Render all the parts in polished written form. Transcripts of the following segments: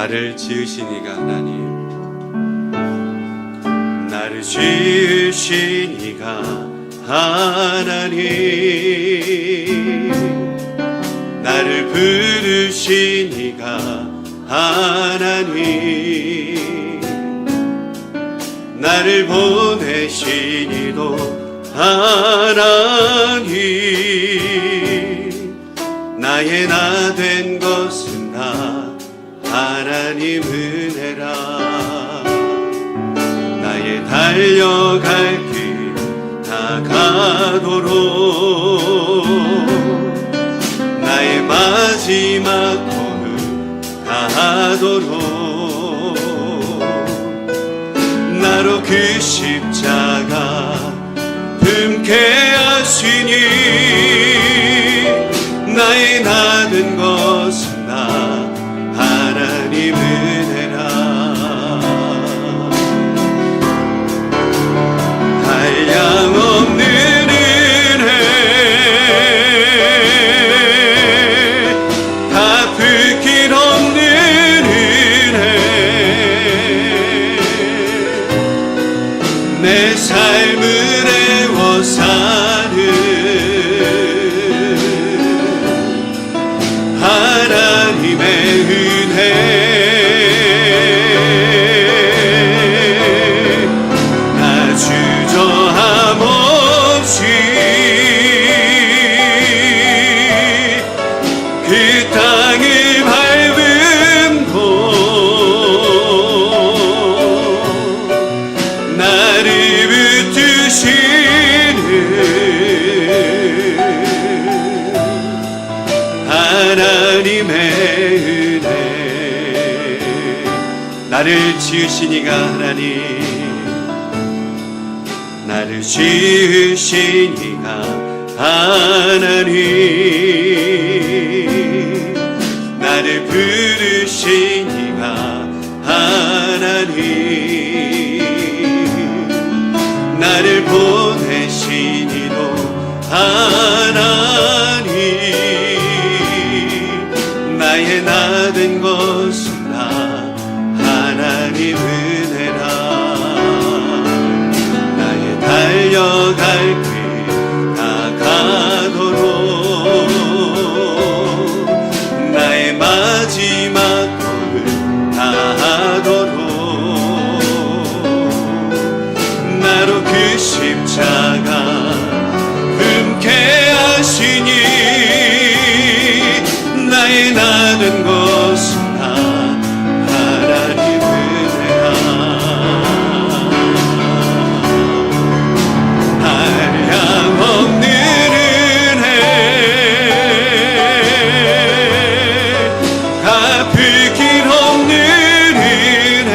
나를 지으신 이가 하나님, 나를 지으신 이가 하나님, 나를 부르신 이가 하나님, 나를 보내신 이도 하나님, 나의 나 된 것은 다 하나님 은혜라. 나의 달려갈 길 다 가도록, 나의 마지막 호흡 다하도록, 나로 그 십자가 품게 하시니, 나의 나 된 것은 다 하나님 은혜라. 한량없는 은혜, 갚을 길 없는 은혜, 내 삶을 애워 사는 하나님의 은혜, 나 주저함 없이 그 땅을 밟음도 나를 붙드시는 하나님의 은혜, 나를 지으신 이가 하나님, 나를 지으신 이가 하나님, 나를 부르신 이가 하나님, 나를 보내신 이도 하나님, 나의 나 된 것은 다 하나님 은혜라. 나의 달려갈 길 다 가도록, 나의 마지막 호흡 다하도록, 나로 그 십자가 품게 하시니, 나의 나 된 것은 다 하나님 은혜라. 한량없는 은혜, 갚을 길 없는 은혜,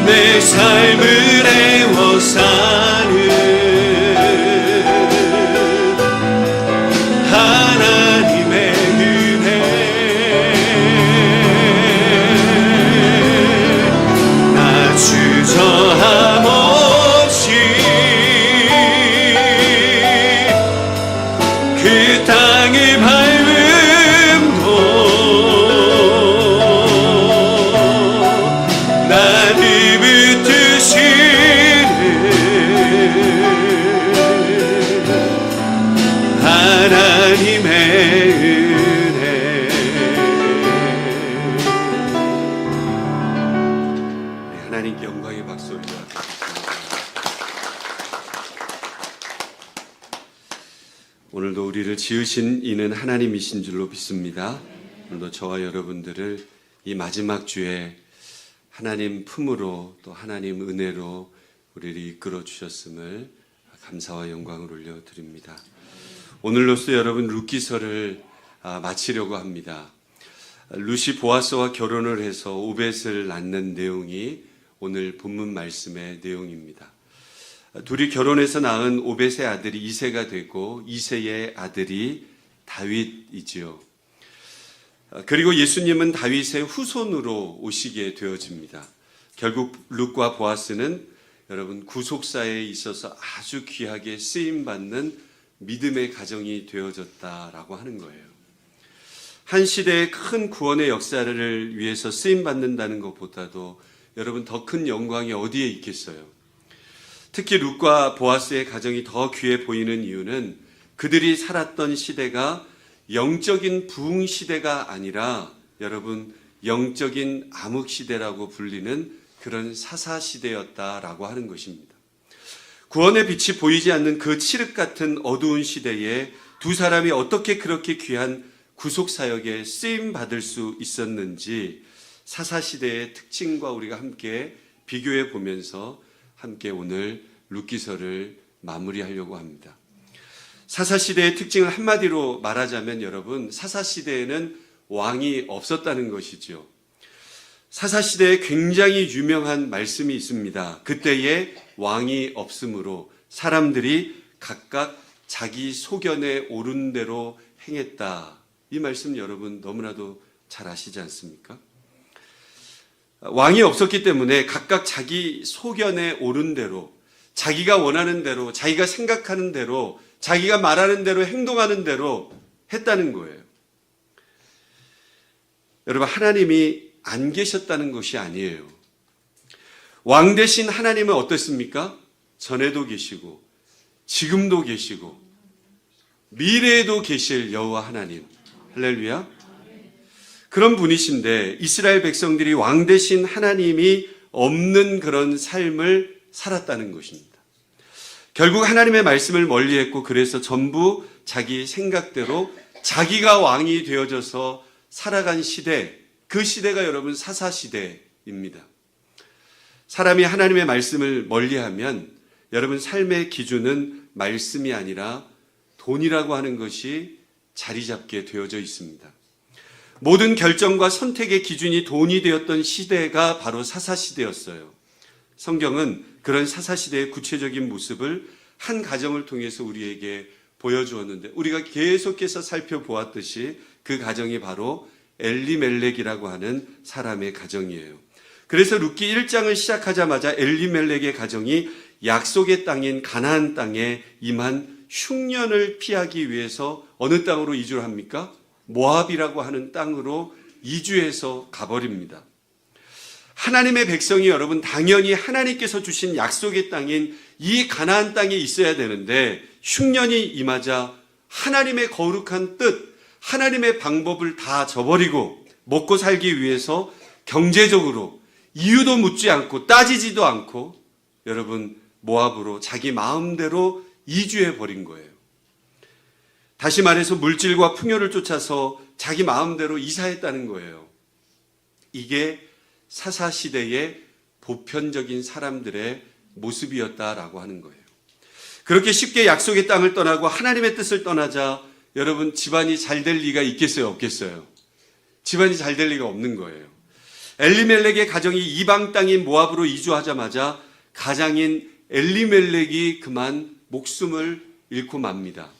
내 삶을 애워 사는 하나님의 은혜, 나 주저함 없이 그 땅을 밟음도 나를 붙드시는 하나님의 은혜. 하나님께 영광의 박수 올려드립니다. 오늘도 우리를 지으신 이는 하나님이신 줄로 믿습니다. 오늘도 저와 여러분들을 이 마지막 주에 하나님 품으로, 또 하나님 은혜로 우리를 이끌어 주셨음을 감사와 영광을 올려드립니다. 오늘로써 여러분 룻기서를 마치려고 합니다. 룻이 보아스와 결혼을 해서 오벳을 낳는 내용이 오늘 본문 말씀의 내용입니다. 둘이 결혼해서 낳은 오벳의 아들이 이새가 되고 이새의 아들이 다윗이지요. 그리고 예수님은 다윗의 후손으로 오시게 되어집니다. 결국 룻과 보아스는 여러분 구속사에 있어서 아주 귀하게 쓰임받는 믿음의 가정이 되어졌다라고 하는 거예요. 한 시대의 큰 구원의 역사를 위해서 쓰임 받는다는 것보다도 여러분 더 큰 영광이 어디에 있겠어요? 특히 룻과 보아스의 가정이 더 귀해 보이는 이유는 그들이 살았던 시대가 영적인 부흥 시대가 아니라 여러분 영적인 암흑 시대라고 불리는 그런 사사 시대였다라고 하는 것입니다. 구원의 빛이 보이지 않는 그 칠흑 같은 어두운 시대에 두 사람이 어떻게 그렇게 귀한 구속 사역에 쓰임 받을 수 있었는지 사사 시대의 특징과 우리가 함께 비교해 보면서 함께 오늘 룻기서를 마무리하려고 합니다. 사사 시대의 특징을 한마디로 말하자면 여러분 사사 시대에는 왕이 없었다는 것이죠. 사사 시대에 굉장히 유명한 말씀이 있습니다. 그때에 왕이 없으므로 사람들이 각각 자기 소견에 오른 대로 행했다. 이 말씀 여러분 너무나도 잘 아시지 않습니까? 왕이 없었기 때문에 각각 자기 소견에 오른 대로, 자기가 원하는 대로, 자기가 생각하는 대로, 자기가 말하는 대로, 행동하는 대로 했다는 거예요. 여러분, 하나님이 안 계셨다는 것이 아니에요. 왕 대신 하나님은 어떻습니까? 전에도 계시고, 지금도 계시고, 미래에도 계실 여호와 하나님. 할렐루야. 그런 분이신데 이스라엘 백성들이 왕 대신 하나님이 없는 그런 삶을 살았다는 것입니다. 결국 하나님의 말씀을 멀리했고 그래서 전부 자기 생각대로 자기가 왕이 되어져서 살아간 시대, 그 시대가 여러분 사사 시대입니다. 사람이 하나님의 말씀을 멀리하면 여러분 삶의 기준은 말씀이 아니라 돈이라고 하는 것이 자리 잡게 되어져 있습니다. 모든 결정과 선택의 기준이 돈이 되었던 시대가 바로 사사시대였어요. 성경은 그런 사사시대의 구체적인 모습을 한 가정을 통해서 우리에게 보여주었는데 우리가 계속해서 살펴보았듯이 그 가정이 바로 엘리멜렉이라고 하는 사람의 가정이에요. 그래서 룻기 1장을 시작하자마자 엘리멜렉의 가정이 약속의 땅인 가나안 땅에 임한 흉년을 피하기 위해서 어느 땅으로 이주를 합니까? 모압이라고 하는 땅으로 이주해서 가버립니다. 하나님의 백성이 여러분 당연히 하나님께서 주신 약속의 땅인 이 가나안 땅에 있어야 되는데 흉년이 임하자 하나님의 거룩한 뜻, 하나님의 방법을 다 저버리고 먹고 살기 위해서 경제적으로 이유도 묻지 않고 따지지도 않고 여러분 모압으로 자기 마음대로 이주해 버린 거예요. 다시 말해서 물질과 풍요를 쫓아서 자기 마음대로 이사했다는 거예요. 이게 사사시대의 보편적인 사람들의 모습이었다라고 하는 거예요. 그렇게 쉽게 약속의 땅을 떠나고 하나님의 뜻을 떠나자 여러분 집안이 잘 될 리가 있겠어요? 없겠어요? 집안이 잘 될 리가 없는 거예요. 엘리멜렉의 가정이 이방 땅인 모압으로 이주하자마자 가장인 엘리멜렉이 그만 목숨을 잃고 맙니다.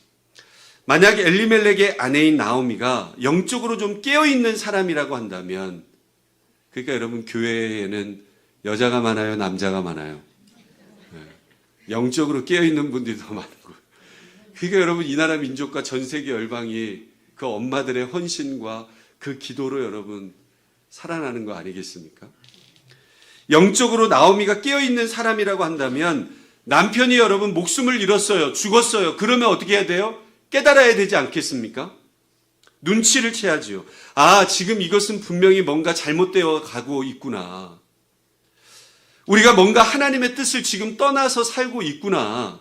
만약 엘리멜렉의 아내인 나오미가 영적으로 좀 깨어있는 사람이라고 한다면 그러니까 여러분 교회에는 여자가 많아요? 남자가 많아요? 네. 영적으로 깨어있는 분들이 더 많은 거예요. 그러니까 여러분 이 나라 민족과 전 세계 열방이 그 엄마들의 헌신과 그 기도로 여러분 살아나는 거 아니겠습니까? 영적으로 나오미가 깨어있는 사람이라고 한다면 남편이 여러분 목숨을 잃었어요. 죽었어요. 그러면 어떻게 해야 돼요? 깨달아야 되지 않겠습니까? 눈치를 채야지요. 아, 지금 이것은 분명히 뭔가 잘못되어 가고 있구나. 우리가 뭔가 하나님의 뜻을 지금 떠나서 살고 있구나.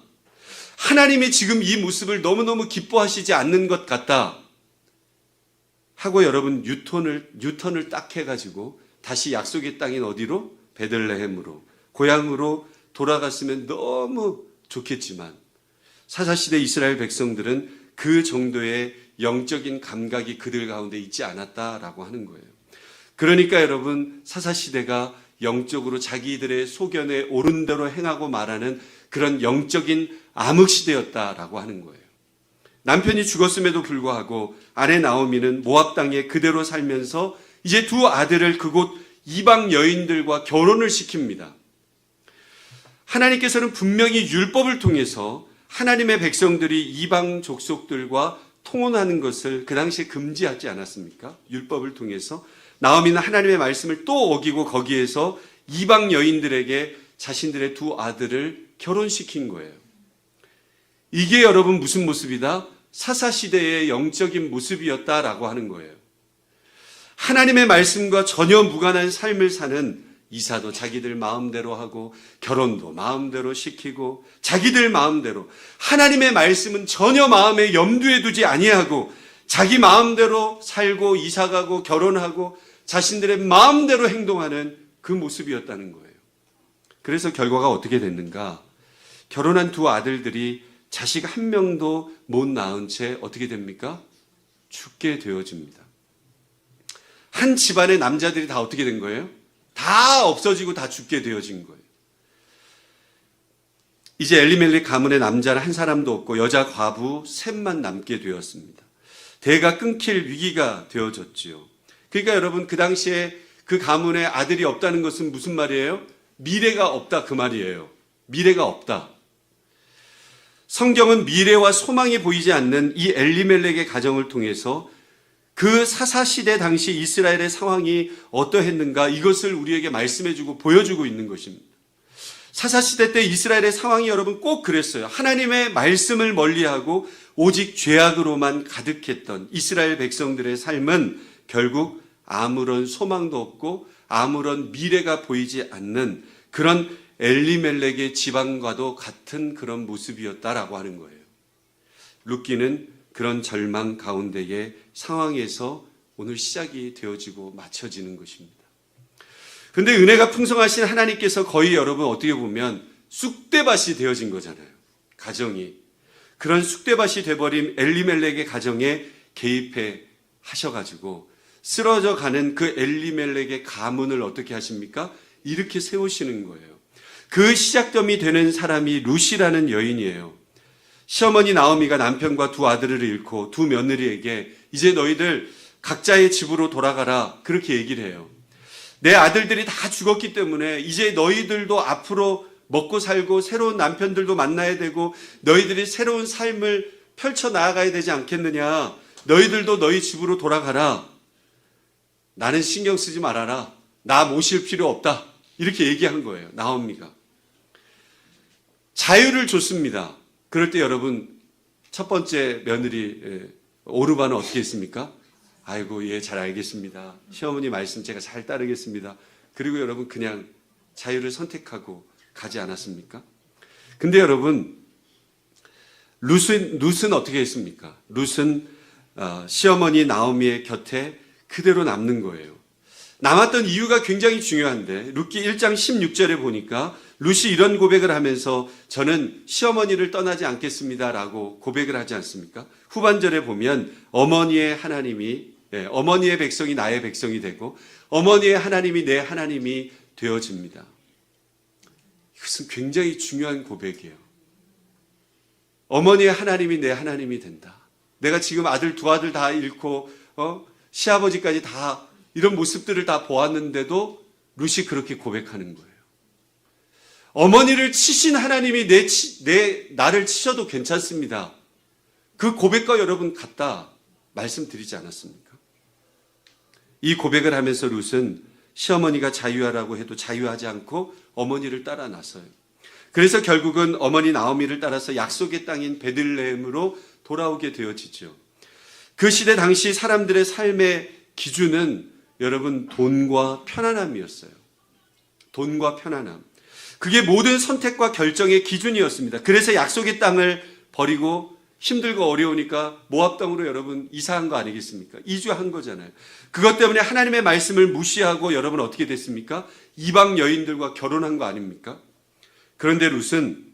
하나님이 지금 이 모습을 너무너무 기뻐하시지 않는 것 같다. 하고 여러분 유턴을 딱 해가지고 다시 약속의 땅인 어디로? 베들레헴으로, 고향으로 돌아갔으면 너무 좋겠지만 사사시대 이스라엘 백성들은 그 정도의 영적인 감각이 그들 가운데 있지 않았다라고 하는 거예요. 그러니까 여러분 사사시대가 영적으로 자기들의 소견에 옳은 대로 행하고 말하는 그런 영적인 암흑시대였다라고 하는 거예요. 남편이 죽었음에도 불구하고 아내 나오미는 모압 땅에 그대로 살면서 이제 두 아들을 그곳 이방 여인들과 결혼을 시킵니다. 하나님께서는 분명히 율법을 통해서 하나님의 백성들이 이방 족속들과 통혼하는 것을 그 당시에 금지하지 않았습니까? 율법을 통해서. 나오미는 하나님의 말씀을 또 어기고 거기에서 이방 여인들에게 자신들의 두 아들을 결혼시킨 거예요. 이게 여러분 무슨 모습이다? 사사시대의 영적인 모습이었다라고 하는 거예요. 하나님의 말씀과 전혀 무관한 삶을 사는, 이사도 자기들 마음대로 하고 결혼도 마음대로 시키고 자기들 마음대로, 하나님의 말씀은 전혀 마음에 염두에 두지 아니하고 자기 마음대로 살고 이사가고 결혼하고 자신들의 마음대로 행동하는 그 모습이었다는 거예요. 그래서 결과가 어떻게 됐는가? 결혼한 두 아들들이 자식 한 명도 못 낳은 채 어떻게 됩니까? 죽게 되어집니다. 한 집안의 남자들이 다 어떻게 된 거예요? 다 없어지고 다 죽게 되어진 거예요. 이제 엘리멜렉 가문의 남자는 한 사람도 없고 여자 과부 셋만 남게 되었습니다. 대가 끊길 위기가 되어졌지요. 그러니까 여러분, 그 당시에 그 가문에 아들이 없다는 것은 무슨 말이에요? 미래가 없다, 그 말이에요. 미래가 없다. 성경은 미래와 소망이 보이지 않는 이 엘리멜렉의 가정을 통해서 그 사사시대 당시 이스라엘의 상황이 어떠했는가, 이것을 우리에게 말씀해주고 보여주고 있는 것입니다. 사사시대 때 이스라엘의 상황이 여러분 꼭 그랬어요. 하나님의 말씀을 멀리하고 오직 죄악으로만 가득했던 이스라엘 백성들의 삶은 결국 아무런 소망도 없고 아무런 미래가 보이지 않는 그런 엘리멜렉의 집안과도 같은 그런 모습이었다라고 하는 거예요. 룻기는 그런 절망 가운데의 상황에서 오늘 시작이 되어지고 맞춰지는 것입니다. 그런데 은혜가 풍성하신 하나님께서 거의 여러분 어떻게 보면 쑥대밭이 되어진 거잖아요. 가정이. 그런 쑥대밭이 돼버린 엘리멜렉의 가정에 개입해 하셔가지고 쓰러져 가는 그 엘리멜렉의 가문을 어떻게 하십니까? 이렇게 세우시는 거예요. 그 시작점이 되는 사람이 룻이라는 여인이에요. 시어머니 나오미가 남편과 두 아들을 잃고 두 며느리에게 이제 너희들 각자의 집으로 돌아가라, 그렇게 얘기를 해요. 내 아들들이 다 죽었기 때문에 이제 너희들도 앞으로 먹고 살고 새로운 남편들도 만나야 되고 너희들이 새로운 삶을 펼쳐 나아가야 되지 않겠느냐. 너희들도 너희 집으로 돌아가라. 나는 신경 쓰지 말아라. 나 모실 필요 없다. 이렇게 얘기한 거예요, 나오미가. 자유를 줬습니다. 그럴 때 여러분, 첫 번째 며느리 오르바는 어떻게 했습니까? 아이고, 예, 잘 알겠습니다. 시어머니 말씀 제가 잘 따르겠습니다. 그리고 여러분 그냥 자유를 선택하고 가지 않았습니까? 근데 여러분, 룻은 어떻게 했습니까? 룻은 시어머니 나오미의 곁에 그대로 남는 거예요. 남았던 이유가 굉장히 중요한데 룻기 1장 16절에 보니까 룻이 이런 고백을 하면서 저는 시어머니를 떠나지 않겠습니다라고 고백을 하지 않습니까? 후반절에 보면 어머니의 백성이 나의 백성이 되고 어머니의 하나님이 내 하나님이 되어집니다. 이것은 굉장히 중요한 고백이에요. 어머니의 하나님이 내 하나님이 된다. 내가 지금 두 아들 다 잃고 시아버지까지 다 이런 모습들을 다 보았는데도 룻이 그렇게 고백하는 거예요. 어머니를 치신 하나님이 나를 치셔도 괜찮습니다. 그 고백과 여러분 같다 말씀드리지 않았습니까? 이 고백을 하면서 룻은 시어머니가 자유하라고 해도 자유하지 않고 어머니를 따라 나서요. 그래서 결국은 어머니 나오미를 따라서 약속의 땅인 베들레헴으로 돌아오게 되어지죠. 그 시대 당시 사람들의 삶의 기준은 여러분 돈과 편안함이었어요. 돈과 편안함. 그게 모든 선택과 결정의 기준이었습니다. 그래서 약속의 땅을 버리고 힘들고 어려우니까 모압 땅으로 여러분 이사한 거 아니겠습니까? 이주한 거잖아요. 그것 때문에 하나님의 말씀을 무시하고 여러분 어떻게 됐습니까? 이방 여인들과 결혼한 거 아닙니까? 그런데 룻은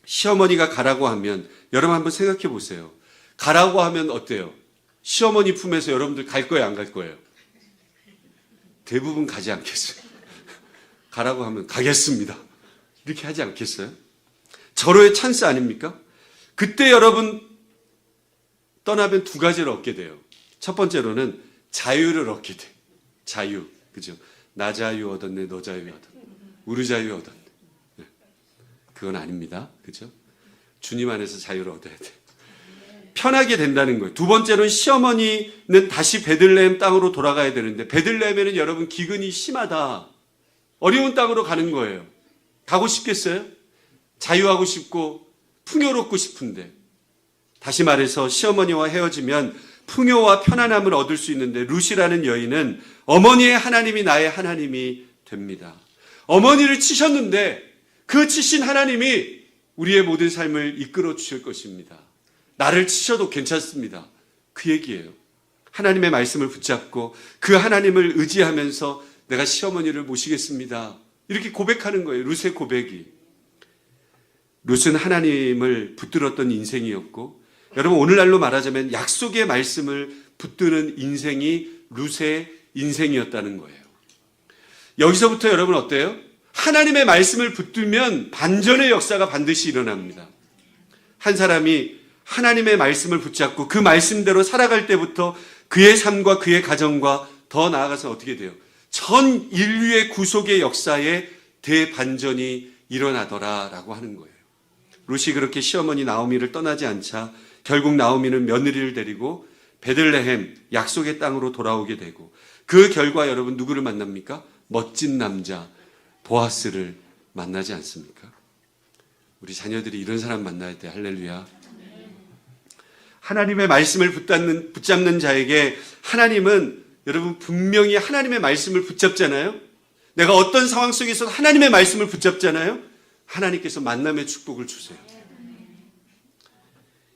시어머니가 가라고 하면 여러분 한번 생각해 보세요. 가라고 하면 어때요? 시어머니 품에서 여러분들 갈 거예요, 안 갈 거예요? 대부분 가지 않겠어요. 가라고 하면 가겠습니다. 이렇게 하지 않겠어요? 절호의 찬스 아닙니까? 그때 여러분 떠나면 두 가지를 얻게 돼요. 첫 번째로는 자유를 얻게 돼. 자유, 그죠? 나 자유 얻었네, 너 자유 얻었네, 우리 자유 얻었네. 그건 아닙니다, 그죠? 주님 안에서 자유를 얻어야 돼. 편하게 된다는 거예요. 두 번째로는 시어머니는 다시 베들레헴 땅으로 돌아가야 되는데 베들레헴에는 여러분 기근이 심하다. 어려운 땅으로 가는 거예요. 가고 싶겠어요? 자유하고 싶고 풍요롭고 싶은데. 다시 말해서 시어머니와 헤어지면 풍요와 편안함을 얻을 수 있는데 룻이라는 여인은 어머니의 하나님이 나의 하나님이 됩니다. 어머니를 치셨는데 그 치신 하나님이 우리의 모든 삶을 이끌어 주실 것입니다. 나를 치셔도 괜찮습니다. 그 얘기예요. 하나님의 말씀을 붙잡고 그 하나님을 의지하면서 내가 시어머니를 모시겠습니다. 이렇게 고백하는 거예요. 룻의 고백이. 룻은 하나님을 붙들었던 인생이었고, 여러분 오늘날로 말하자면 약속의 말씀을 붙드는 인생이 룻의 인생이었다는 거예요. 여기서부터 여러분 어때요? 하나님의 말씀을 붙들면 반전의 역사가 반드시 일어납니다. 한 사람이 하나님의 말씀을 붙잡고 그 말씀대로 살아갈 때부터 그의 삶과 그의 가정과 더 나아가서 어떻게 돼요? 전 인류의 구속의 역사에 대반전이 일어나더라라고 하는 거예요. 룻이 그렇게 시어머니 나오미를 떠나지 않자 결국 나오미는 며느리를 데리고 베들레헴 약속의 땅으로 돌아오게 되고, 그 결과 여러분 누구를 만납니까? 멋진 남자 보아스를 만나지 않습니까? 우리 자녀들이 이런 사람 만나야 돼. 할렐루야. 하나님의 말씀을 붙잡는 자에게 하나님은 여러분 분명히 하나님의 말씀을 붙잡잖아요. 내가 어떤 상황 속에서 하나님의 말씀을 붙잡잖아요. 하나님께서 만남의 축복을 주세요.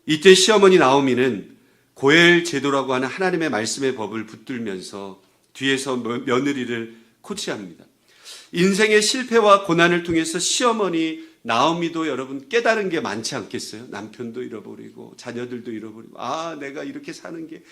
이때 시어머니 나오미는 고엘 제도라고 하는 하나님의 말씀의 법을 붙들면서 뒤에서 며느리를 코치합니다. 인생의 실패와 고난을 통해서 시어머니 나오미도 여러분 깨달은 게 많지 않겠어요? 남편도 잃어버리고 자녀들도 잃어버리고, 내가 이렇게 사는 게,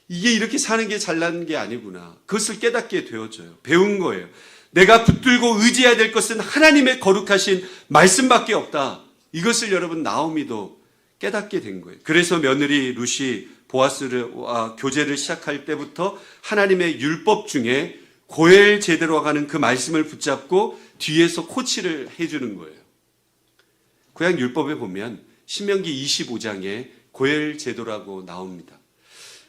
이게 이렇게 사는 게 잘나는 게 아니구나. 그것을 깨닫게 되어져요. 배운 거예요. 내가 붙들고 의지해야 될 것은 하나님의 거룩하신 말씀밖에 없다. 이것을 여러분 나오미도 깨닫게 된 거예요. 그래서 며느리 룻이 보아스와 교제를 시작할 때부터 하나님의 율법 중에 고엘 제대로 가는 그 말씀을 붙잡고 뒤에서 코치를 해주는 거예요. 구약 율법에 보면 신명기 25장에 고엘 제도라고 나옵니다.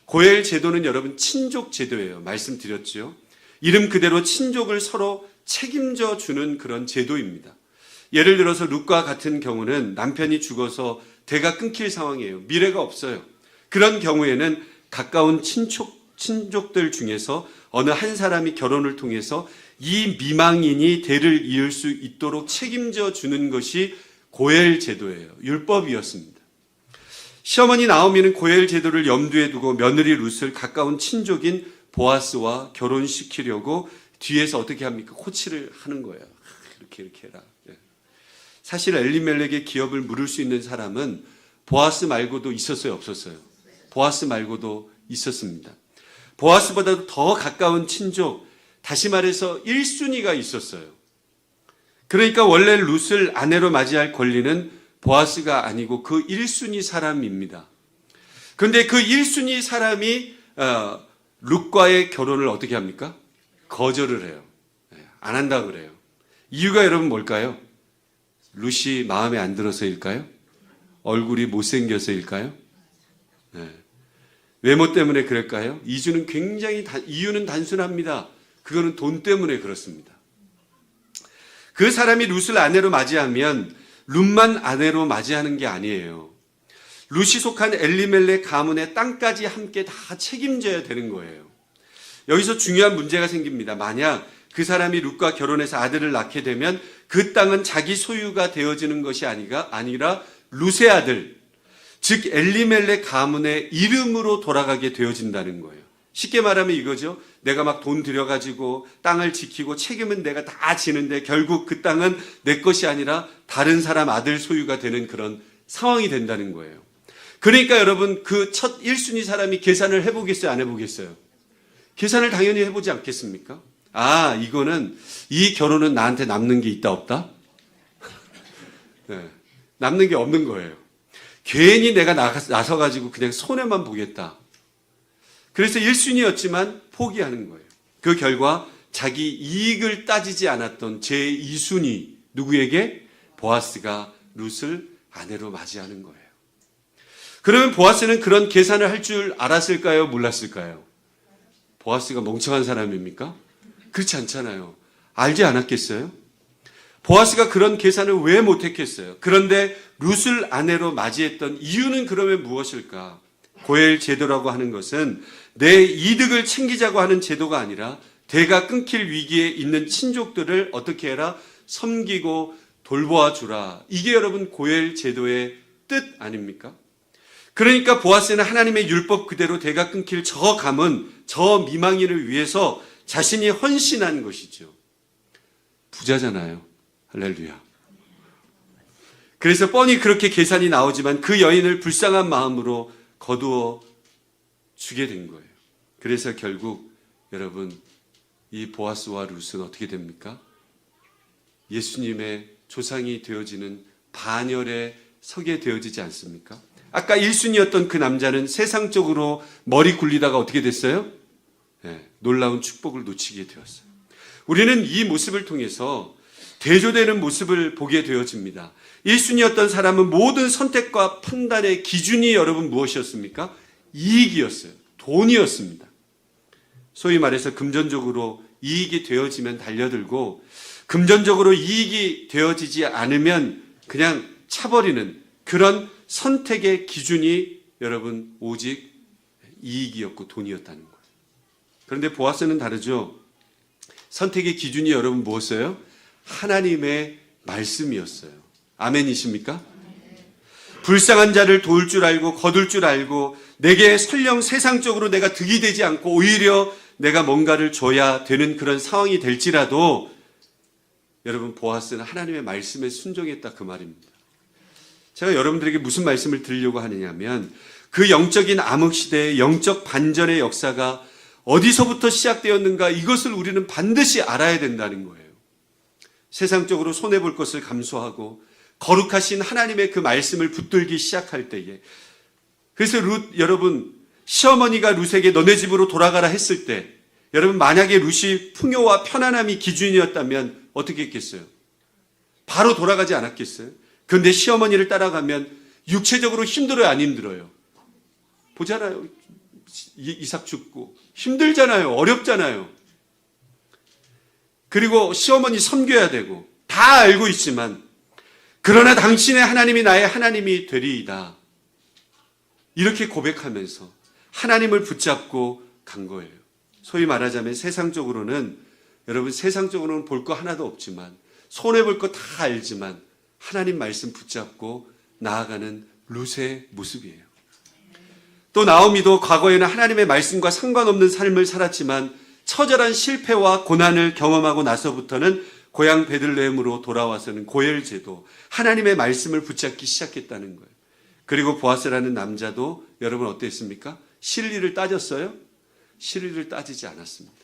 고엘 제도는 여러분 친족 제도예요. 말씀드렸죠. 이름 그대로 친족을 서로 책임져 주는 그런 제도입니다. 예를 들어서 룻과 같은 경우는 남편이 죽어서 대가 끊길 상황이에요. 미래가 없어요. 그런 경우에는 가까운 친족들 중에서 어느 한 사람이 결혼을 통해서 이 미망인이 대를 이을 수 있도록 책임져 주는 것이 고엘 제도예요. 율법이었습니다. 시어머니 나오미는 고엘 제도를 염두에 두고 며느리 룻을 가까운 친족인 보아스와 결혼시키려고 뒤에서 어떻게 합니까? 코치를 하는 거예요. 이렇게 해라. 사실 엘리멜렉의 기업을 물을 수 있는 사람은 보아스 말고도 있었어요, 없었어요? 보아스 말고도 있었습니다. 보아스보다도 더 가까운 친족, 다시 말해서 1순위가 있었어요. 그러니까 원래 룻을 아내로 맞이할 권리는 보아스가 아니고 그 1순위 사람입니다. 그런데 그 1순위 사람이 룻과의 결혼을 어떻게 합니까? 거절을 해요. 안 한다 그래요. 이유가 여러분 뭘까요? 룻이 마음에 안 들어서일까요? 얼굴이 못생겨서일까요? 외모 때문에 그럴까요? 이유는 단순합니다. 그거는 돈 때문에 그렇습니다. 그 사람이 룻을 아내로 맞이하면 룻만 아내로 맞이하는 게 아니에요. 룻이 속한 엘리멜렉 가문의 땅까지 함께 다 책임져야 되는 거예요. 여기서 중요한 문제가 생깁니다. 만약 그 사람이 룻과 결혼해서 아들을 낳게 되면 그 땅은 자기 소유가 되어지는 것이 아니라 룻의 아들, 즉 엘리멜렉 가문의 이름으로 돌아가게 되어진다는 거예요. 쉽게 말하면 이거죠. 내가 막 돈 들여가지고 땅을 지키고 책임은 내가 다 지는데 결국 그 땅은 내 것이 아니라 다른 사람 아들 소유가 되는 그런 상황이 된다는 거예요. 그러니까 여러분 그 첫 1순위 사람이 계산을 해보겠어요? 안 해보겠어요? 계산을 당연히 해보지 않겠습니까? 이거는 이 결혼은 나한테 남는 게 있다 없다? 네, 남는 게 없는 거예요. 괜히 내가 나서가지고 그냥 손해만 보겠다. 그래서 1순위였지만 포기하는 거예요. 그 결과 자기 이익을 따지지 않았던 그러면 보아스는 그런 계산을 할 줄 알았을까요? 몰랐을까요? 보아스가 멍청한 사람입니까? 그렇지 않잖아요. 알지 않았겠어요? 보아스가 그런 계산을 왜 못했겠어요? 그런데 룻을 아내로 맞이했던 이유는 그러면 무엇일까? 고엘 제도라고 하는 것은 내 이득을 챙기자고 하는 제도가 아니라 대가 끊길 위기에 있는 친족들을 어떻게 해라? 섬기고 돌보아 주라. 이게 여러분 고엘 제도의 뜻 아닙니까? 그러니까 보아스는 하나님의 율법 그대로 대가 끊길 저 가문, 저 미망인을 위해서 자신이 헌신한 것이죠. 부자잖아요. 할렐루야. 그래서 뻔히 그렇게 계산이 나오지만 그 여인을 불쌍한 마음으로 거두어 주게 된 거예요. 그래서 결국 여러분 이 보아스와 룻은 어떻게 됩니까? 예수님의 조상이 되어지는 반열에 서게 되어지지 않습니까? 아까 1순위였던 그 남자는 세상적으로 머리 굴리다가 어떻게 됐어요? 네, 놀라운 축복을 놓치게 되었어요. 우리는 이 모습을 통해서 대조되는 모습을 보게 되어집니다. 1순위였던 사람은 모든 선택과 판단의 기준이 여러분 무엇이었습니까? 이익이었어요. 돈이었습니다. 소위 말해서 금전적으로 이익이 되어지면 달려들고 금전적으로 이익이 되어지지 않으면 그냥 차버리는 그런 선택의 기준이 여러분 오직 이익이었고 돈이었다는 거예요. 그런데 보아스는 다르죠. 선택의 기준이 여러분 무엇이었어요? 하나님의 말씀이었어요. 아멘이십니까? 불쌍한 자를 도울 줄 알고 거둘 줄 알고 내게 설령 세상적으로 내가 득이 되지 않고 오히려 내가 뭔가를 줘야 되는 그런 상황이 될지라도 여러분 보아스는 하나님의 말씀에 순종했다 그 말입니다. 제가 여러분들에게 무슨 말씀을 드리려고 하느냐면 그 영적인 암흑시대의 영적 반전의 역사가 어디서부터 시작되었는가 이것을 우리는 반드시 알아야 된다는 거예요. 세상적으로 손해볼 것을 감수하고 거룩하신 하나님의 그 말씀을 붙들기 시작할 때에 그래서 룻 여러분 시어머니가 룻에게 너네 집으로 돌아가라 했을 때 여러분 만약에 룻이 풍요와 편안함이 기준이었다면 어떻게 했겠어요? 바로 돌아가지 않았겠어요? 그런데 시어머니를 따라가면 육체적으로 힘들어요? 안 힘들어요? 보잖아요. 이삭 죽고 힘들잖아요. 어렵잖아요. 그리고 시어머니 섬겨야 되고 다 알고 있지만 그러나 당신의 하나님이 나의 하나님이 되리이다. 이렇게 고백하면서 하나님을 붙잡고 간 거예요. 소위 말하자면 세상적으로는 여러분 세상적으로는 볼 거 하나도 없지만 손해볼 거 다 알지만 하나님 말씀 붙잡고 나아가는 룻의 모습이에요. 또 나오미도 과거에는 하나님의 말씀과 상관없는 삶을 살았지만 처절한 실패와 고난을 경험하고 나서부터는 고향 베들레헴으로 돌아와서는 고엘제도 하나님의 말씀을 붙잡기 시작했다는 거예요. 그리고 보아스라는 남자도 여러분 어땠습니까? 실리를 따졌어요? 실리를 따지지 않았습니다.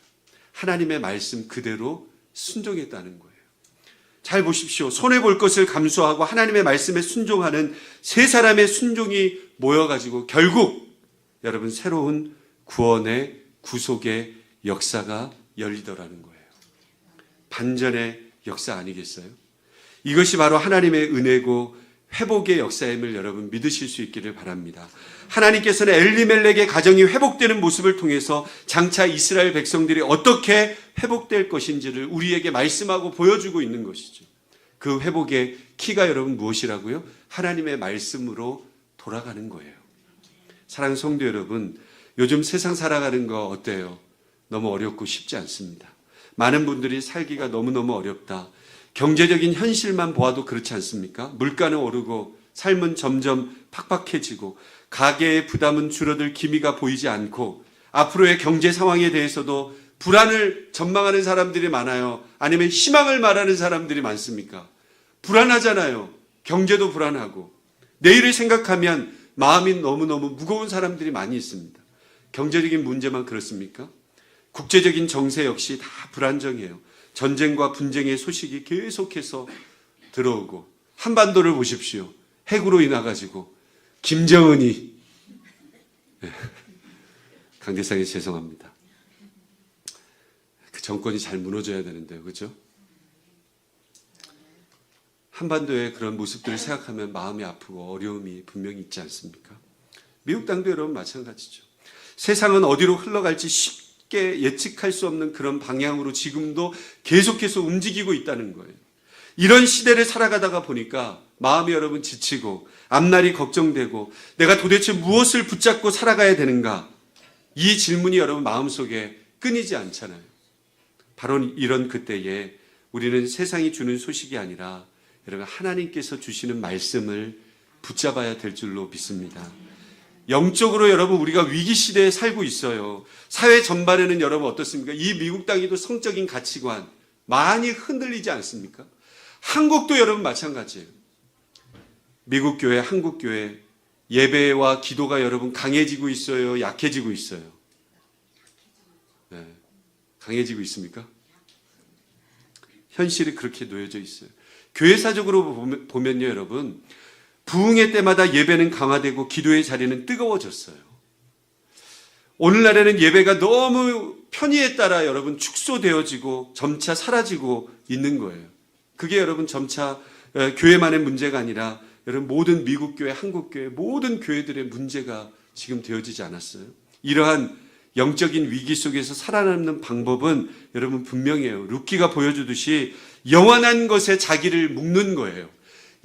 하나님의 말씀 그대로 순종했다는 거예요. 잘 보십시오. 손해볼 것을 감수하고 하나님의 말씀에 순종하는 세 사람의 순종이 모여가지고 결국 여러분 새로운 구원의 구속의 역사가 열리더라는 거예요. 반전의 역사 아니겠어요? 이것이 바로 하나님의 은혜고 회복의 역사임을 여러분 믿으실 수 있기를 바랍니다. 하나님께서는 엘리멜렉의 가정이 회복되는 모습을 통해서 장차 이스라엘 백성들이 어떻게 회복될 것인지를 우리에게 말씀하고 보여주고 있는 것이죠. 그 회복의 키가 여러분 무엇이라고요? 하나님의 말씀으로 돌아가는 거예요. 사랑하는 성도 여러분, 요즘 세상 살아가는 거 어때요? 너무 어렵고 쉽지 않습니다. 많은 분들이 살기가 너무너무 어렵다. 경제적인 현실만 보아도 그렇지 않습니까? 물가는 오르고 삶은 점점 팍팍해지고 가계의 부담은 줄어들 기미가 보이지 않고 앞으로의 경제 상황에 대해서도 불안을 전망하는 사람들이 많아요. 아니면 희망을 말하는 사람들이 많습니까? 불안하잖아요. 경제도 불안하고 내일을 생각하면 마음이 너무너무 무거운 사람들이 많이 있습니다. 경제적인 문제만 그렇습니까? 국제적인 정세 역시 다 불안정해요. 전쟁과 분쟁의 소식이 계속해서 들어오고 한반도를 보십시오. 핵으로 인해가지고 김정은이 강대상에 죄송합니다. 그 정권이 잘 무너져야 되는데요. 그렇죠? 한반도의 그런 모습들을 생각하면 마음이 아프고 어려움이 분명히 있지 않습니까? 미국 땅도 여러분 마찬가지죠. 세상은 어디로 흘러갈지 쉽게 예측할 수 없는 그런 방향으로 지금도 계속해서 움직이고 있다는 거예요. 이런 시대를 살아가다가 보니까 마음이 여러분 지치고 앞날이 걱정되고 내가 도대체 무엇을 붙잡고 살아가야 되는가? 이 질문이 여러분 마음속에 끊이지 않잖아요. 바로 이런 그때에 우리는 세상이 주는 소식이 아니라 여러분 하나님께서 주시는 말씀을 붙잡아야 될 줄로 믿습니다. 영적으로 여러분 우리가 위기 시대에 살고 있어요. 사회 전반에는 여러분 어떻습니까? 이 미국 땅에도 성적인 가치관 많이 흔들리지 않습니까? 한국도 여러분 마찬가지예요. 미국 교회, 한국 교회 예배와 기도가 여러분 강해지고 있어요? 약해지고 있어요? 네. 강해지고 있습니까? 현실이 그렇게 놓여져 있어요. 교회사적으로 보면요 여러분 부흥의 때마다 예배는 강화되고 기도의 자리는 뜨거워졌어요. 오늘날에는 예배가 너무 편의에 따라 여러분 축소되어지고 점차 사라지고 있는 거예요. 그게 여러분 점차 교회만의 문제가 아니라 여러분 모든 미국 교회, 한국 교회 모든 교회들의 문제가 지금 되어지지 않았어요. 이러한 영적인 위기 속에서 살아남는 방법은 여러분 분명해요. 룻기가 보여주듯이 영원한 것에 자기를 묶는 거예요.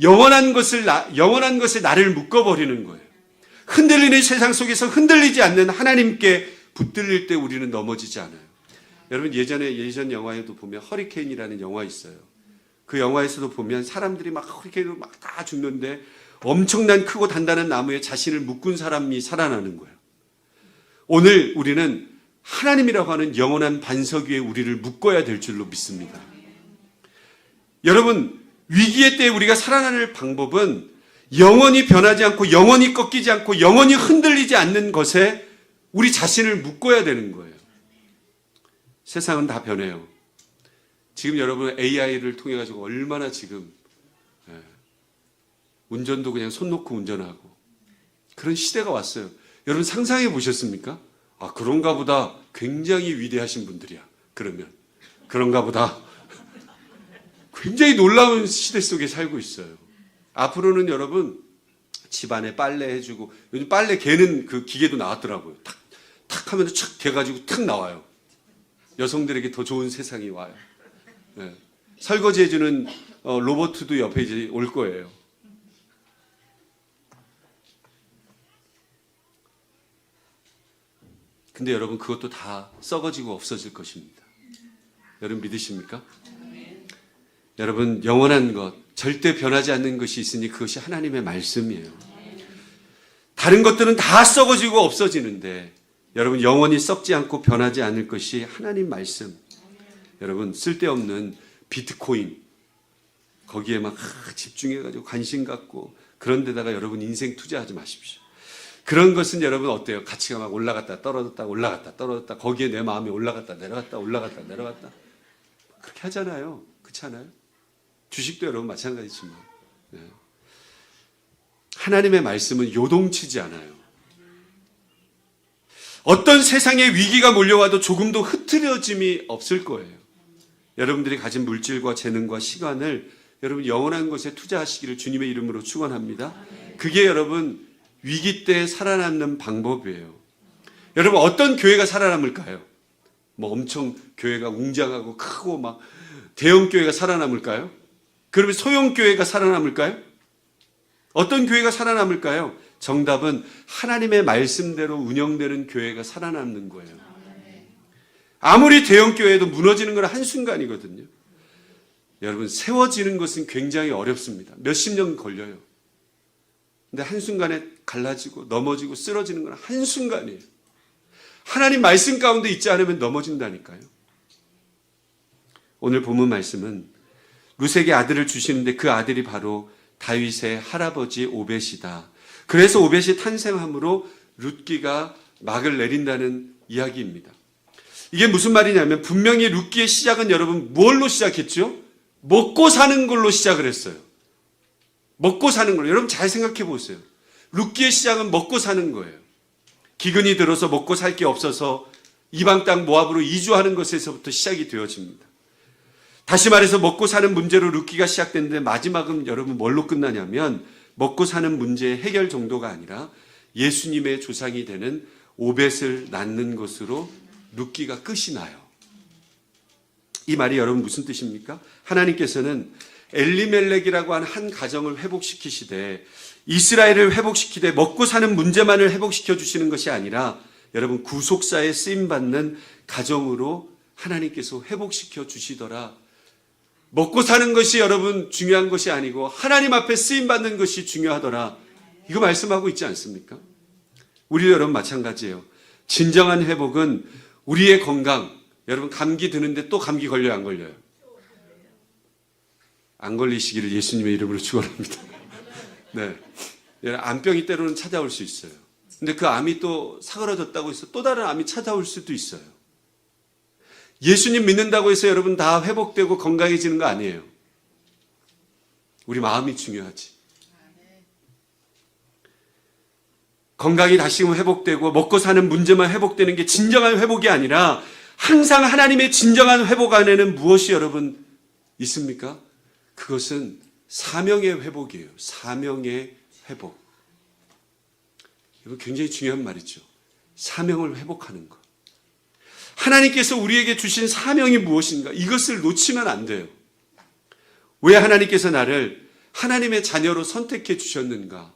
영원한 것에 나를 묶어버리는 거예요. 흔들리는 세상 속에서 흔들리지 않는 하나님께 붙들릴 때 우리는 넘어지지 않아요. 여러분 예전 영화에도 보면 허리케인이라는 영화 있어요. 그 영화에서도 보면 사람들이 막 허리케인으로 막 다 죽는데 엄청난 크고 단단한 나무에 자신을 묶은 사람이 살아나는 거예요. 오늘 우리는 하나님이라고 하는 영원한 반석 위에 우리를 묶어야 될 줄로 믿습니다. 여러분 위기의 때에 우리가 살아나는 방법은 영원히 변하지 않고 영원히 꺾이지 않고 영원히 흔들리지 않는 것에 우리 자신을 묶어야 되는 거예요. 세상은 다 변해요. 지금 여러분 AI를 통해 가지고 얼마나 지금 운전도 그냥 손 놓고 운전하고 그런 시대가 왔어요. 여러분 상상해 보셨습니까? 아 그런가 보다. 굉장히 위대하신 분들이야. 그러면 그런가 보다. 굉장히 놀라운 시대 속에 살고 있어요. 앞으로는 여러분 집안에 빨래 해주고 요즘 빨래 개는 그 기계도 나왔더라고요. 탁 하면 착 개가지고 탁 나와요. 여성들에게 더 좋은 세상이 와요. 네. 설거지 해주는 로봇도 옆에 이제 올 거예요. 근데 여러분 그것도 다 썩어지고 없어질 것입니다. 여러분 믿으십니까? 여러분 영원한 것 절대 변하지 않는 것이 있으니 그것이 하나님의 말씀이에요. 다른 것들은 다 썩어지고 없어지는데 여러분 영원히 썩지 않고 변하지 않을 것이 하나님 말씀. 여러분 쓸데없는 비트코인 거기에 막 집중해가지고 관심 갖고 그런 데다가 여러분 인생 투자하지 마십시오. 그런 것은 여러분 어때요? 가치가 막 올라갔다 떨어졌다 올라갔다 떨어졌다 거기에 내 마음이 올라갔다 내려갔다 올라갔다 내려갔다 그렇게 하잖아요. 그렇지 않아요? 주식도 여러분 마찬가지지만 네. 하나님의 말씀은 요동치지 않아요. 어떤 세상의 위기가 몰려와도 조금도 흐트러짐이 없을 거예요. 여러분들이 가진 물질과 재능과 시간을 여러분 영원한 것에 투자하시기를 주님의 이름으로 축원합니다. 그게 여러분 위기 때 살아남는 방법이에요. 여러분 어떤 교회가 살아남을까요? 뭐 엄청 교회가 웅장하고 크고 막 대형 교회가 살아남을까요? 그러면 소형 교회가 살아남을까요? 어떤 교회가 살아남을까요? 정답은 하나님의 말씀대로 운영되는 교회가 살아남는 거예요. 아무리 대형 교회도 무너지는 건 한순간이거든요. 여러분 세워지는 것은 굉장히 어렵습니다. 몇십 년 걸려요. 근데 한순간에 갈라지고 넘어지고 쓰러지는 건 한순간이에요. 하나님 말씀 가운데 있지 않으면 넘어진다니까요. 오늘 본문 말씀은 룻에게 아들을 주시는데 그 아들이 바로 다윗의 할아버지 오벳이다. 그래서 오벳이 탄생함으로 룻기가 막을 내린다는 이야기입니다. 이게 무슨 말이냐면 분명히 룻기의 시작은 여러분 뭘로 시작했죠? 먹고 사는 걸로 시작을 했어요. 먹고 사는 걸로. 여러분 잘 생각해 보세요. 룻기의 시작은 먹고 사는 거예요. 기근이 들어서 먹고 살 게 없어서 이방 땅 모압으로 이주하는 것에서부터 시작이 되어집니다. 다시 말해서 먹고 사는 문제로 룻기가 시작됐는데 마지막은 여러분 뭘로 끝나냐면 먹고 사는 문제의 해결 정도가 아니라 예수님의 조상이 되는 오벳을 낳는 것으로 룻기가 끝이 나요. 이 말이 여러분 무슨 뜻입니까? 하나님께서는 엘리멜렉이라고 하는 한 가정을 회복시키시되 이스라엘을 회복시키되 먹고 사는 문제만을 회복시켜 주시는 것이 아니라 여러분 구속사에 쓰임받는 가정으로 하나님께서 회복시켜 주시더라. 먹고 사는 것이 여러분 중요한 것이 아니고 하나님 앞에 쓰임받는 것이 중요하더라. 이거 말씀하고 있지 않습니까? 우리도 여러분 마찬가지예요. 진정한 회복은 우리의 건강, 여러분 감기 드는데 또 감기 걸려요, 안 걸려요? 안 걸리시기를 예수님의 이름으로 축원합니다. 네, 암병이 때로는 찾아올 수 있어요. 근데 그 암이 또 사그러졌다고 해서 또 다른 암이 찾아올 수도 있어요. 예수님 믿는다고 해서 여러분 다 회복되고 건강해지는 거 아니에요. 우리 마음이 중요하지. 건강이 다시금 회복되고 먹고 사는 문제만 회복되는 게 진정한 회복이 아니라 항상 하나님의 진정한 회복 안에는 무엇이 여러분 있습니까? 그것은 사명의 회복이에요. 사명의 회복. 이거 굉장히 중요한 말이죠. 사명을 회복하는 것. 하나님께서 우리에게 주신 사명이 무엇인가? 이것을 놓치면 안 돼요. 왜 하나님께서 나를 하나님의 자녀로 선택해 주셨는가?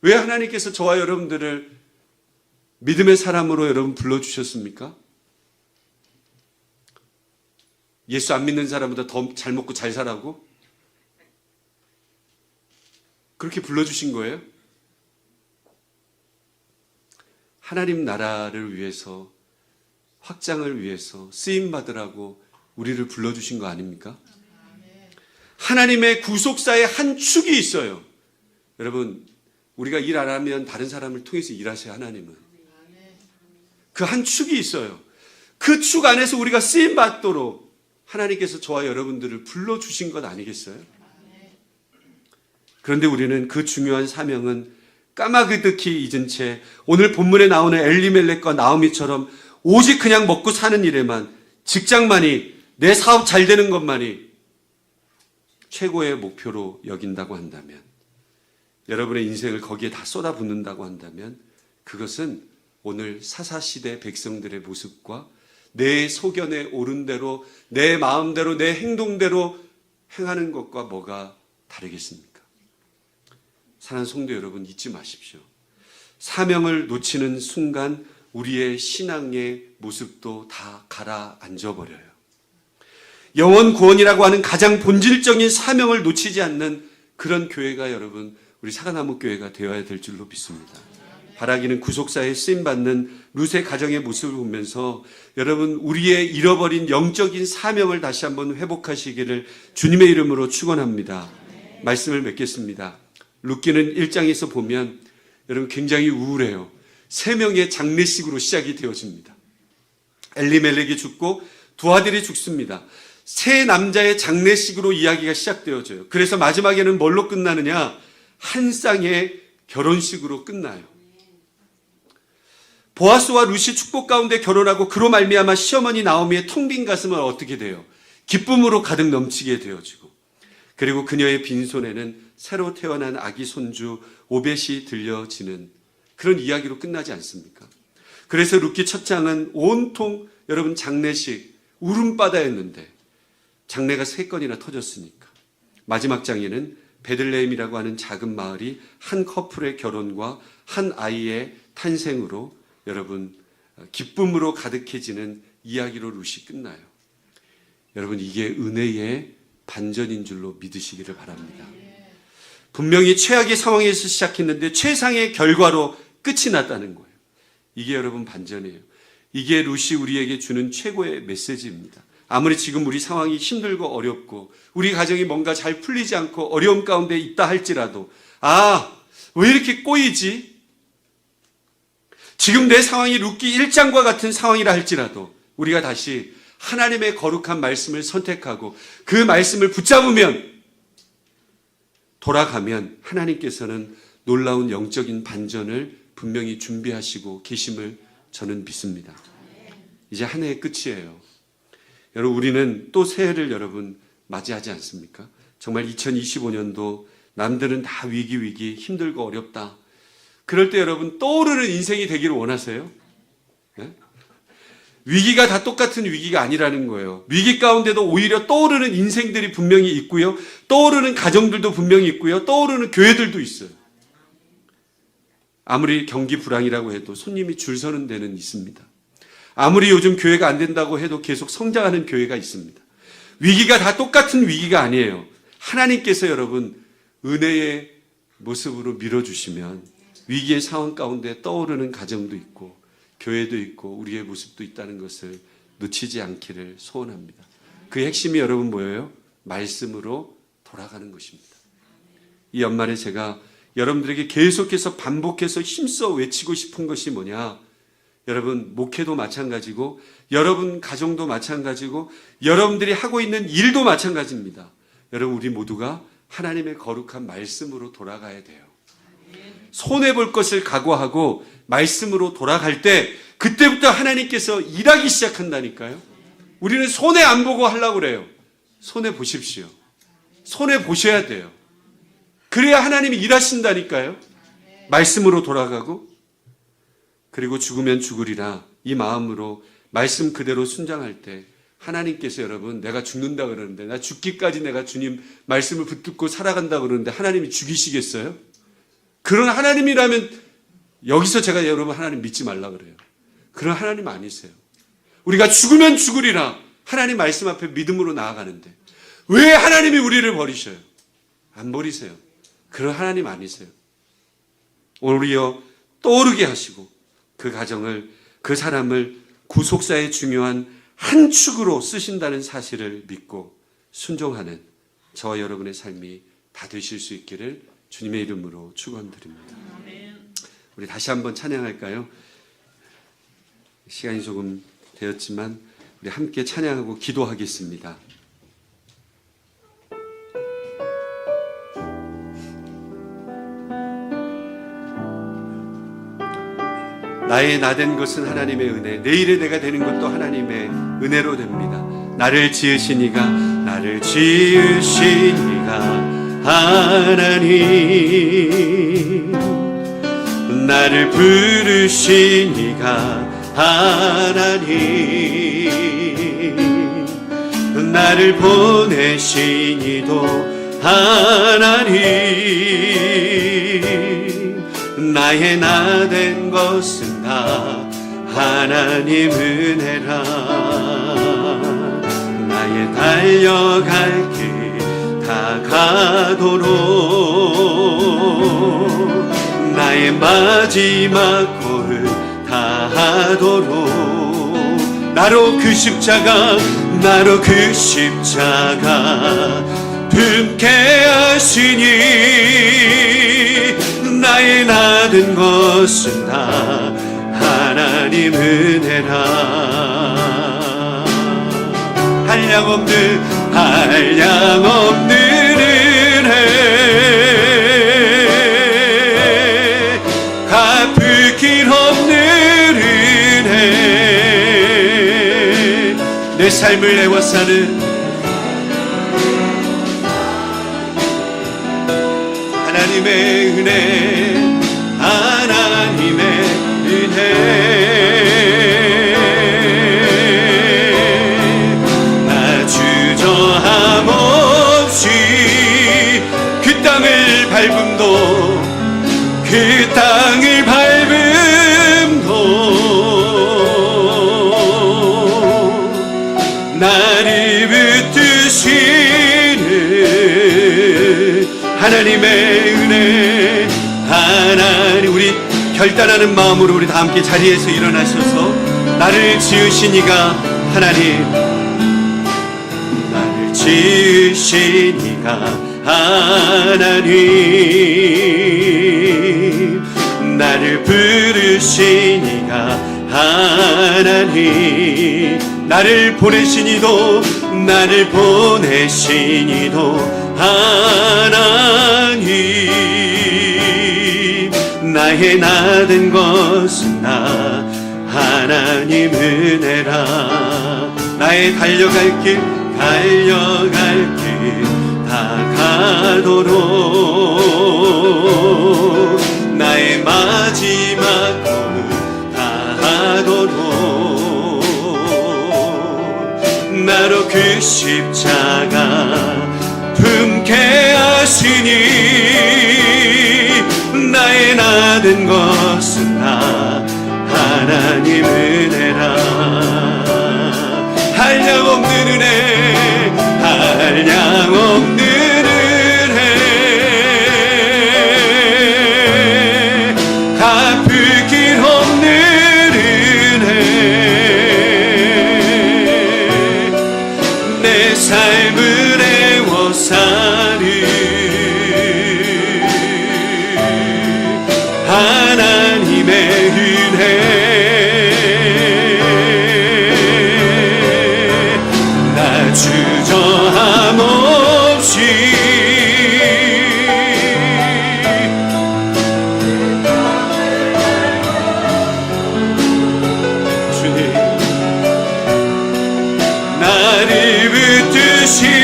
왜 하나님께서 저와 여러분들을 믿음의 사람으로 여러분 불러주셨습니까? 예수 안 믿는 사람보다 더 잘 먹고 잘 살라고? 그렇게 불러주신 거예요? 하나님 나라를 위해서, 확장을 위해서 쓰임받으라고 우리를 불러주신 거 아닙니까? 하나님의 구속사의 한 축이 있어요. 여러분, 우리가 일 안 하면 다른 사람을 통해서 일하세요, 하나님은. 그 한 축이 있어요. 그 축 안에서 우리가 쓰임받도록 하나님께서 저와 여러분들을 불러주신 것 아니겠어요? 그런데 우리는 그 중요한 사명은 까마귀득히 잊은 채 오늘 본문에 나오는 엘리멜렉과 나오미처럼 오직 그냥 먹고 사는 일에만, 직장만이, 내 사업 잘 되는 것만이 최고의 목표로 여긴다고 한다면, 여러분의 인생을 거기에 다 쏟아붓는다고 한다면 그것은 오늘 사사시대 백성들의 모습과 내 소견에 오른 대로, 내 마음대로, 내 행동대로 행하는 것과 뭐가 다르겠습니까? 사랑하는 성도 여러분, 잊지 마십시오. 사명을 놓치는 순간 우리의 신앙의 모습도 다 가라앉아 버려요. 영원 구원이라고 하는 가장 본질적인 사명을 놓치지 않는 그런 교회가 여러분, 우리 사과나무 교회가 되어야 될 줄로 믿습니다. 바라기는 구속사에 쓰임받는 룻의 가정의 모습을 보면서 여러분, 우리의 잃어버린 영적인 사명을 다시 한번 회복하시기를 주님의 이름으로 축원합니다. 말씀을 맺겠습니다. 룻기는 1장에서 보면 여러분 굉장히 우울해요. 3명의 장례식으로 시작이 되어집니다. 엘리멜렉이 죽고 두 아들이 죽습니다. 3 남자의 장례식으로 이야기가 시작되어져요. 그래서 마지막에는 뭘로 끝나느냐? 한 쌍의 결혼식으로 끝나요. 보아스와 룻이 축복 가운데 결혼하고 그로 말미암아 시어머니 나오미의 텅 빈 가슴은 어떻게 돼요? 기쁨으로 가득 넘치게 되어지고, 그리고 그녀의 빈손에는 새로 태어난 아기 손주 오벳이 들려지는 그런 이야기로 끝나지 않습니까? 그래서 룻기 첫 장은 온통 여러분 장례식, 울음바다였는데 장례가 3건이나 터졌으니까 마지막 장에는 베들레헴이라고 하는 작은 마을이 한 커플의 결혼과 한 아이의 탄생으로 여러분 기쁨으로 가득해지는 이야기로 룻이 끝나요. 여러분, 이게 은혜의 반전인 줄로 믿으시기를 바랍니다. 분명히 최악의 상황에서 시작했는데 최상의 결과로 끝이 났다는 거예요. 이게 여러분 반전이에요. 이게 룻이 우리에게 주는 최고의 메시지입니다. 아무리 지금 우리 상황이 힘들고 어렵고 우리 가정이 뭔가 잘 풀리지 않고 어려움 가운데 있다 할지라도, 왜 이렇게 꼬이지? 지금 내 상황이 룻기 1장과 같은 상황이라 할지라도 우리가 다시 하나님의 거룩한 말씀을 선택하고 그 말씀을 붙잡으면, 돌아가면 하나님께서는 놀라운 영적인 반전을 분명히 준비하시고 계심을 저는 믿습니다. 이제 한 해의 끝이에요. 여러분, 우리는 또 새해를 여러분 맞이하지 않습니까? 정말 2025년도 남들은 다 위기 힘들고 어렵다. 그럴 때 여러분 떠오르는 인생이 되기를 원하세요? 네? 위기가 다 똑같은 위기가 아니라는 거예요. 위기 가운데도 오히려 떠오르는 인생들이 분명히 있고요. 떠오르는 가정들도 분명히 있고요. 떠오르는 교회들도 있어요. 아무리 경기 불황이라고 해도 손님이 줄 서는 데는 있습니다. 아무리 요즘 교회가 안 된다고 해도 계속 성장하는 교회가 있습니다. 위기가 다 똑같은 위기가 아니에요. 하나님께서 여러분 은혜의 모습으로 밀어주시면 위기의 상황 가운데 떠오르는 가정도 있고 교회도 있고 우리의 모습도 있다는 것을 놓치지 않기를 소원합니다. 그 핵심이 여러분 뭐예요? 말씀으로 돌아가는 것입니다. 이 연말에 제가 여러분들에게 계속해서 반복해서 힘써 외치고 싶은 것이 뭐냐? 여러분 목회도 마찬가지고 여러분 가정도 마찬가지고 여러분들이 하고 있는 일도 마찬가지입니다. 여러분 우리 모두가 하나님의 거룩한 말씀으로 돌아가야 돼요. 손해볼 것을 각오하고 말씀으로 돌아갈 때 그때부터 하나님께서 일하기 시작한다니까요. 우리는 손해 안 보고 하려고 그래요. 손해 보십시오. 손해 보셔야 돼요. 그래야 하나님이 일하신다니까요. 말씀으로 돌아가고 그리고 죽으면 죽으리라 이 마음으로 말씀 그대로 순장할 때 하나님께서 여러분 내가 죽는다 그러는데 나 죽기까지 내가 주님 말씀을 붙들고 살아간다 그러는데 하나님이 죽이시겠어요? 그런 하나님이라면 여기서 제가 여러분 하나님 믿지 말라 그래요. 그런 하나님 아니세요. 우리가 죽으면 죽으리라 하나님 말씀 앞에 믿음으로 나아가는데 왜 하나님이 우리를 버리셔요? 안 버리세요. 그런 하나님 아니세요. 오히려 떠오르게 하시고 그 가정을 그 사람을 구속사의 중요한 한 축으로 쓰신다는 사실을 믿고 순종하는 저와 여러분의 삶이 다 되실 수 있기를 주님의 이름으로 축원드립니다. 우리 다시 한번 찬양할까요? 시간이 조금 되었지만 우리 함께 찬양하고 기도하겠습니다. 나의 나된 것은 하나님의 은혜, 내일의 내가 되는 것도 하나님의 은혜로 됩니다. 나를 지으신 이가 하나님, 나를 부르신 이가 하나님, 나를 보내신 이도 하나님, 나의 나된 것은 다 하나님 은혜라. 나의 달려갈 길 다가도록 나의 마지막 골을 다하도록 나로 그 십자가 품게 하시니 나의 나된 것은 다 하나님 은혜라. 한량없는 은혜, 갚을 길 없는 은혜, 내 삶을 내와 사는 하나님의 은혜, 하나님의 은혜. 나 주저함 없이 그 땅을 밟음도 나를 붙드시는 하나님의 은혜. 하나님, 우리 결단하는 마음으로 우리 다 함께 자리에서 일어나셔서 나를 지으신 이가 하나님, 나를 지으신 이가 하나님, 나를 부르신 이가 하나님, 나를 보내신 이도 하나님, 나의 나된 것은 나 하나님 은혜라. 나의 달려갈 길 다가도록 나의 마지막 꿈을 다하도록 나로 그 십자가 품게 하시니 나의 나 된 것은 다 하나님 은혜라. 한량없는 은혜, 한량없는 은혜, 갚을 길 없는 은혜, 내 삶을 애워사는 하나님의 은혜, 나 주저함 없이 주님 나를 붙드시는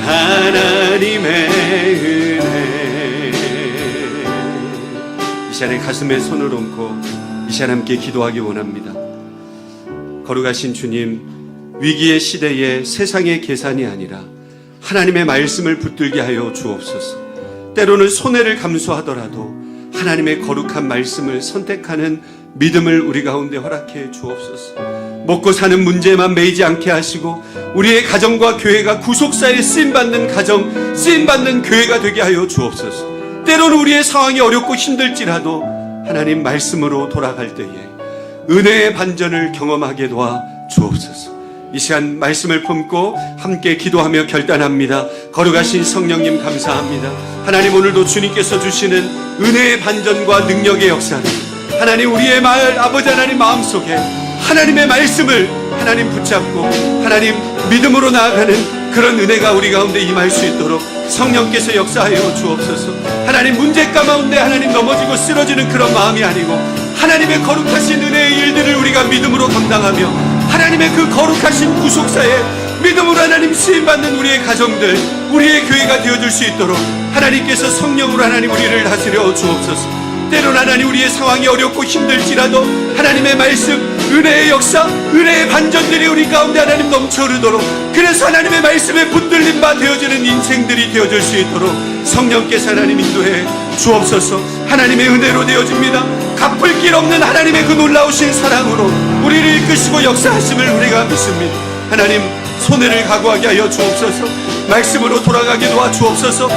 하나님의 은혜. 이 시간에 가슴에 손을 얹고 이 시간 함께 기도하기 원합니다. 거룩하신 주님, 위기의 시대에 세상의 계산이 아니라 하나님의 말씀을 붙들게 하여 주옵소서. 때로는 손해를 감수하더라도 하나님의 거룩한 말씀을 선택하는 믿음을 우리 가운데 허락해 주옵소서. 먹고 사는 문제에만 매이지 않게 하시고 우리의 가정과 교회가 구속사에 쓰임받는 가정, 쓰임받는 교회가 되게 하여 주옵소서. 때로는 우리의 상황이 어렵고 힘들지라도 하나님 말씀으로 돌아갈 때에 은혜의 반전을 경험하게 도와 주옵소서. 이 시간 말씀을 품고 함께 기도하며 결단합니다. 거룩하신 성령님 감사합니다. 하나님, 오늘도 주님께서 주시는 은혜의 반전과 능력의 역사를 하나님, 우리의 아버지 하나님 마음속에 하나님의 말씀을 하나님 붙잡고 하나님 믿음으로 나아가는 그런 은혜가 우리 가운데 임할 수 있도록 성령께서 역사하여 주옵소서. 하나님, 문제가 가운데 하나님 넘어지고 쓰러지는 그런 마음이 아니고 하나님의 거룩하신 은혜의 일들을 우리가 믿음으로 감당하며 하나님의 그 거룩하신 구속사에 믿음으로 하나님 쓰임받는 우리의 가정들, 우리의 교회가 되어줄 수 있도록 하나님께서 성령으로 하나님 우리를 다스려 주옵소서. 때로는 하나님 우리의 상황이 어렵고 힘들지라도 하나님의 말씀, 은혜의 역사, 은혜의 반전들이 우리 가운데 하나님 넘쳐흐르도록, 그래서 하나님의 말씀에 붙들린 바 되어지는 인생들이 되어질 수 있도록 성령께서 하나님 인도해 주옵소서. 하나님의 은혜로 되어집니다. 갚을 길 없는 하나님의 그 놀라우신 사랑으로 우리를 이끄시고 역사하심을 우리가 믿습니다. 하나님, 손해를 각오하게 하여 주옵소서. 말씀으로 돌아가게 도와 주옵소서.